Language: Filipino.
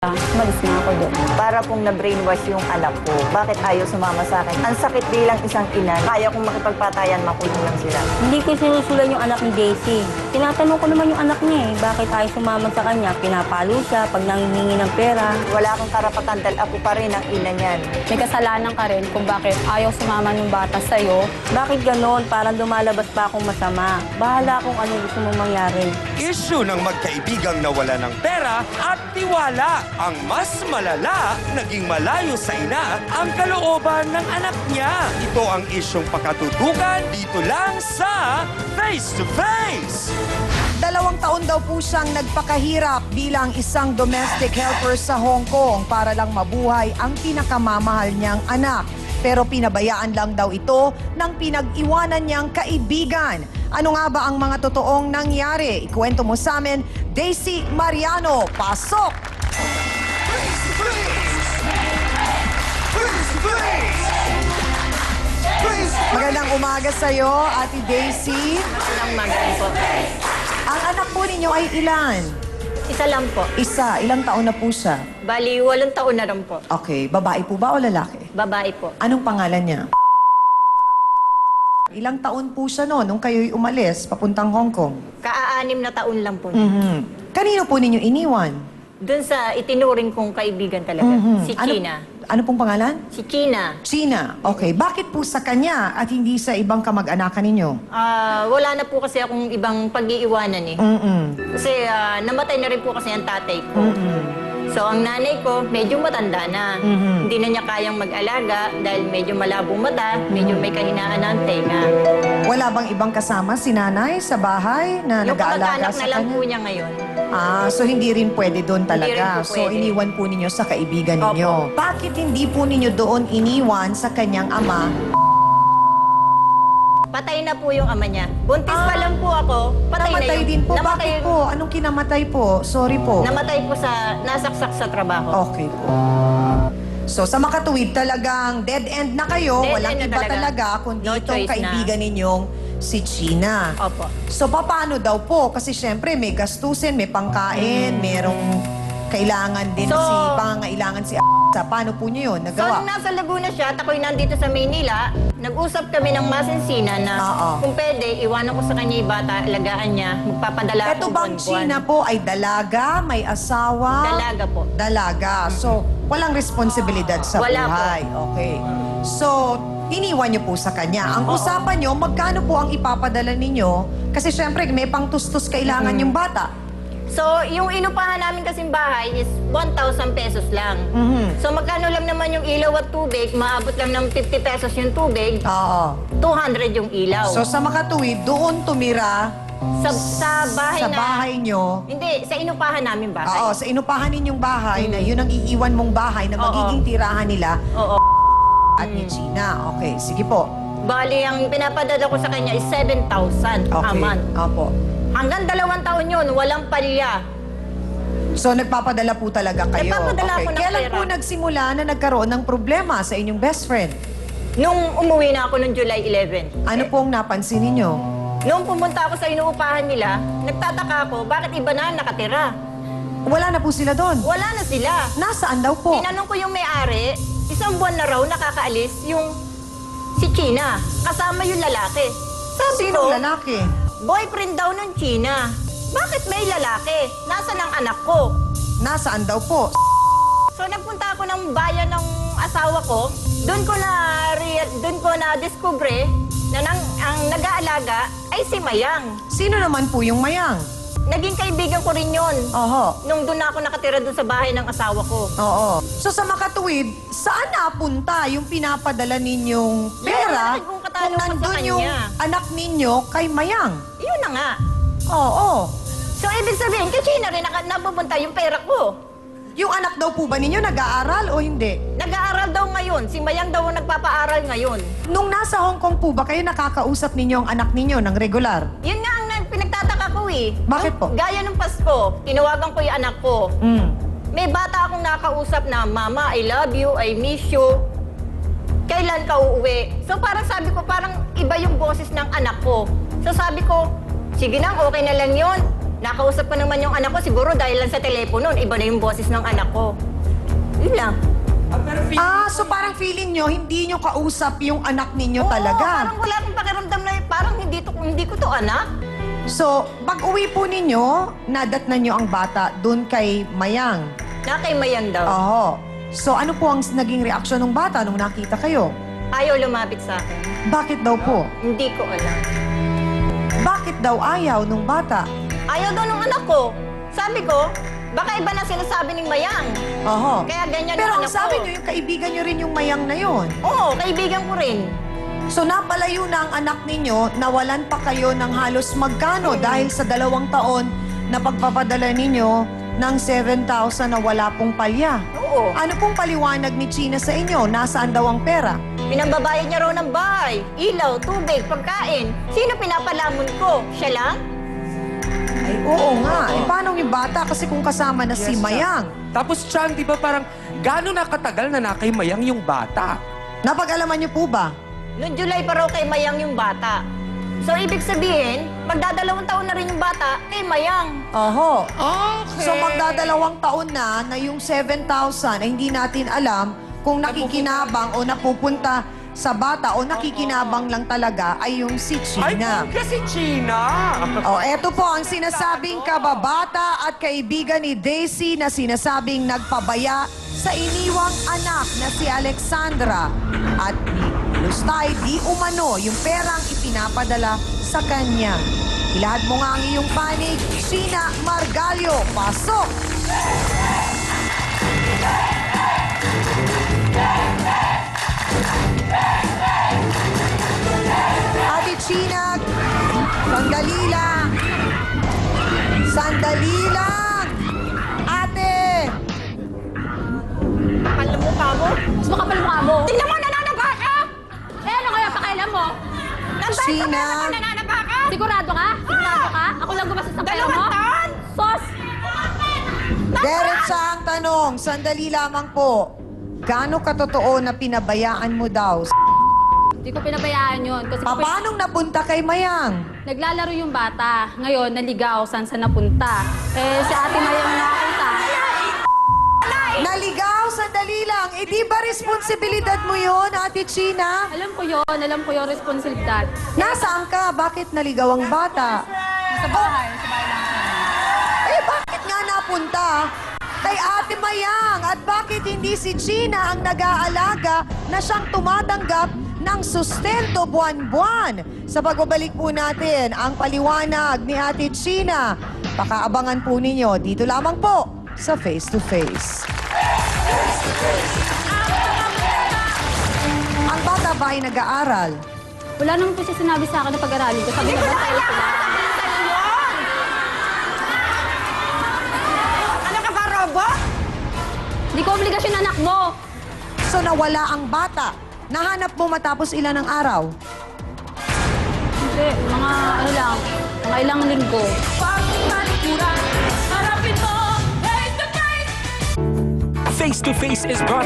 Umalis na ako doon. Para pong na-brainwash yung anak ko. Bakit ayaw sumama sa akin? Ang sakit bilang isang ina. Kaya kong makipagpatayan, makulong lang sila. Hindi ko sinusulan yung anak ni Daisy. Tinatanong ko naman yung anak niya eh. Bakit ayaw sumama sa kanya? Pinapalo siya pag nangihingi ng pera. Wala akong karapatan dahil ako pa rin ang ina niyan. May kasalanan ka rin kung bakit ayaw sumama ng bata sa'yo. Bakit ganon? Parang lumalabas pa akong masama. Bahala kung ano gusto mong mangyari. Issue ng magkaibigang nawala ng pera at tiwala. Ang mas malala, naging malayo sa ina ang kalooban ng anak niya. Ito ang isyong pakatutukan dito lang sa Face to Face. 2 taon daw po siyang nagpakahirap bilang isang domestic helper sa Hong Kong para lang mabuhay ang pinakamamahal niyang anak. Pero pinabayaan lang daw ito ng pinag-iwanan niyang kaibigan. Ano nga ba ang mga totoong nangyari? Ikwento mo sa amin, Daisy Mariano. Pasok! Magandang umaga sa'yo, Ate Daisy. Ang magaling po. Ang anak po ninyo ay ilan? Isa lang po. Isa. Ilang taon na po siya? Bali, 8 taon na rin po. Okay. Babae po ba o lalaki? Babae po. Anong pangalan niya? Ilang taon po siya no, nung kayo'y umalis papuntang Hong Kong? Ka-6 na taon lang po. Kanino po ninyo iniwan? Doon sa itinuring kong kaibigan talaga, si China. Ano pong pangalan? Si China. China. Okay. Bakit po sa kanya at hindi sa ibang kamag-anakan ninyo? Wala na po kasi akong ibang pag-iiwanan eh. Kasi namatay na rin po kasi ang tatay ko. So, ang nanay ko, medyo matanda na. Hindi na niya kayang mag-alaga dahil medyo malabong mata, medyo may kahinaan ng tenga. Wala bang ibang kasama si nanay sa bahay na Yung nag-aalaga kamag-anak sa na lang kanya? po niya ngayon. So hindi rin pwede doon Hindi rin talaga. po So pwede. iniwan po ninyo sa kaibigan ninyo. Opo. Bakit hindi po ninyo doon iniwan sa kanyang ama? Patay na po yung ama niya. Buntis pa lang po ako, patay na Namatay yung... din po. Bakit po? Anong kinamatay po? Sorry po. Namatay po sa... nasaksak sa trabaho. Okay po. So sa makatuwid talagang dead end na kayo. Dead Walang end na iba talaga. talaga kundi No itong choice na. kaibigan ninyong si China. Opo. So paano daw po? Kasi syempre may gastusin, may pangkain, merong kailangan din So- pangangailangan si Paano po niyo yun So, nagawa? nung nasa Laguna siya, at ako'y nandito sa Maynila, nag-usap kami ng masinsinan na Oo. kung pwede, iwanan ko sa kanya yung bata, alagaan niya, magpapadala Ito ako bang buwan-buwan. China po ay dalaga, may asawa? Dalaga po. Dalaga. So, walang responsibilidad sa Wala po. buhay. Okay. So, iniwan niyo po sa kanya. Ang usapan niyo, magkano po ang ipapadala ninyo? Kasi syempre, may pangtustos kailangan yung bata. So, yung inupahan namin kasing bahay is 1,000 pesos lang. So, magkano lang naman yung ilaw at tubig, maabot lang ng 50 pesos yung tubig, Oo. 200 yung ilaw. So, sa makatuwid, doon tumira sa bahay sa na... bahay niyo. Hindi, sa inupahan namin bahay. Oo, sa inupahan ninyong bahay na yun ang iiwan mong bahay na Oo. magiging tirahan nila Oo. at ni China. Okay, sige po. Bali, ang pinapadala ko sa kanya is 7,000 a Okay. month. Opo. Hanggang 2 taon yun, walang palya. So, nagpapadala po talaga kayo. Nagpapadala ako ng Kailan pera. po nagsimula na nagkaroon ng problema sa inyong best friend? Nung umuwi na ako noong July 11. Ano pong napansin ninyo? Nung pumunta ako sa inuupahan nila, nagtataka ako, bakit iba na ang nakatira? Wala na po sila doon. Wala na sila. Nasaan daw po? Tinanong ko yung may-ari, isang buwan na raw nakakaalis yung si China. Kasama yung lalaki. Sabi ko, Sinong lalaki? boyfriend daw ng China. Bakit may lalaki? Nasaan ang anak ko? Nasaan daw po? So nagpunta ako ng bayan ng asawa ko. Doon ko na discover na ang nag-aalaga ay si Mayang. Sino naman po yung mayang? Naging kaibigan ko rin yon. Oho. Nung doon na ako nakatira doon sa bahay ng asawa ko. Oo. So sa makatuwid, saan napunta yung pinapadala ninyong pera Yun, kung kung katanungan sa nandun kanya. yung anak ninyo kay Mayang? Yun na nga. Oo. So ibig sabihin, kay China rin napupunta yung pera ko. Yung anak daw po ba ninyo nag-aaral o hindi? Nag-aaral daw ngayon. Si Mayang daw ang nagpapaaral ngayon. Nung nasa Hong Kong po ba kayo nakakausap ninyo ang anak ninyo ng regular? Yun nga ang pinagtataka ko eh. Bakit po? Gaya nung Pasko, tinawagan ko yung anak ko. May bata akong nakausap na, Mama, I love you, I miss you. Kailan ka uuwi? So parang sabi ko, parang iba yung boses ng anak ko. So sabi ko, sige na, okay na lang yun. Nakausap ko naman yung anak ko, siguro dahil lang sa telepono, iba na yung boses ng anak ko. Yun lang. So parang feeling nyo, hindi nyo kausap yung anak ninyo Oo, talaga. parang wala akong pakiramdam na parang hindi ko to anak. So, pag-uwi po ninyo, nadatnan nyo ang bata dun kay Mayang. Nakaimayan daw. Oo. So, ano po ang naging reaksyon ng bata nung nakita kayo? Ayaw lumapit sa akin. Bakit daw po? Hindi ko alam. Bakit daw ayaw nung bata? Ayaw daw ng anak ko. Sabi ko, baka iba na sinasabi ng Mayang. Oho. Kaya ganyan Pero yung ang anak sabi ko. nyo, yung kaibigan nyo rin yung Mayang na yon. Oo, kaibigan ko rin. So, napalayo na ang anak ninyo, nawalan pa kayo ng halos magkano dahil sa 2 taon na pagpapadala ninyo ng 7,000 na wala pong palya. Oo. Ano pong paliwanag ni China sa inyo? Nasaan daw ang pera? Pinambabayad niya raw ng bahay, ilaw, tubig, pagkain. Sino pinapalamon ko? Siya lang? Ay, oo nga. Eh, paano yung bata? Kasi kung kasama na si Yes, Mayang. Tapos, Chan, di ba parang gano'n nakatagal na nakaimayang yung bata? Napag-alaman niyo po ba? Noong July pa raw kay Mayang yung bata. So, ibig sabihin, magdadalawang taon na rin yung bata kay Mayang. Oho. Okay. So magdadalawang taon na yung 7,000 ay hindi natin alam kung nakikinabang o napupunta sa bata o nakikinabang lang talaga ay yung si Ay, China. kasi China. O, eto po ang sinasabing kababata at kaibigan ni Daisy na sinasabing nagpabaya sa iniwang anak na si Alexandra at nilustay di umano yung perang ipinapadala sa kanya. Ilahad mo nga ang iyong panig, Sheena Margalio. Pasok! Ate Sheena, sandali lang. Sandali lang. Ate! Kapal na mukha mo. Mas makapal mukha mo. Tingnan mo, nananaba ka! Eh, ano kaya pakialam mo? Sheena. Nananaba ka! Sigurado ka? Sigurado ka? Ako lang gumastos ng pera mo? 2 taon? Sos! Diretsa ang tanong, sandali lamang po. Gaano katotoo na pinabayaan mo daw? Hindi ko pinabayaan yun. Kasi Paano napunta kay Mayang? naglalaro yung bata. Ngayon, naligaw. Saan napunta? Eh, si Ate Mayang nakakita. Naligaw, sandali lang. Eh di ba responsibilidad mo yon, Ate China? Alam ko yung responsibilidad. Nasaan ka? Bakit naligaw ang bata? Sa bahay lang. Eh bakit nga napunta kay Ate Mayang? At bakit hindi si China ang nag-aalaga na siyang tumatanggap ng sustento buwan-buwan? Sa pagbabalik po natin, ang paliwanag ni Ate China. Pakaabangan po ninyo dito lamang po sa Face to Face. Ang bata ba ay nag-aaral? Wala naman po siya sinabi sa akin na pag-aralin ko. Sabi na ba tayo sila? Ano ka ba, robot? Hindi ko obligasyon anak mo. So nawala ang bata. Nahanap mo matapos ilan ng araw? Hindi, mga ilang linggo. Face to Face is brought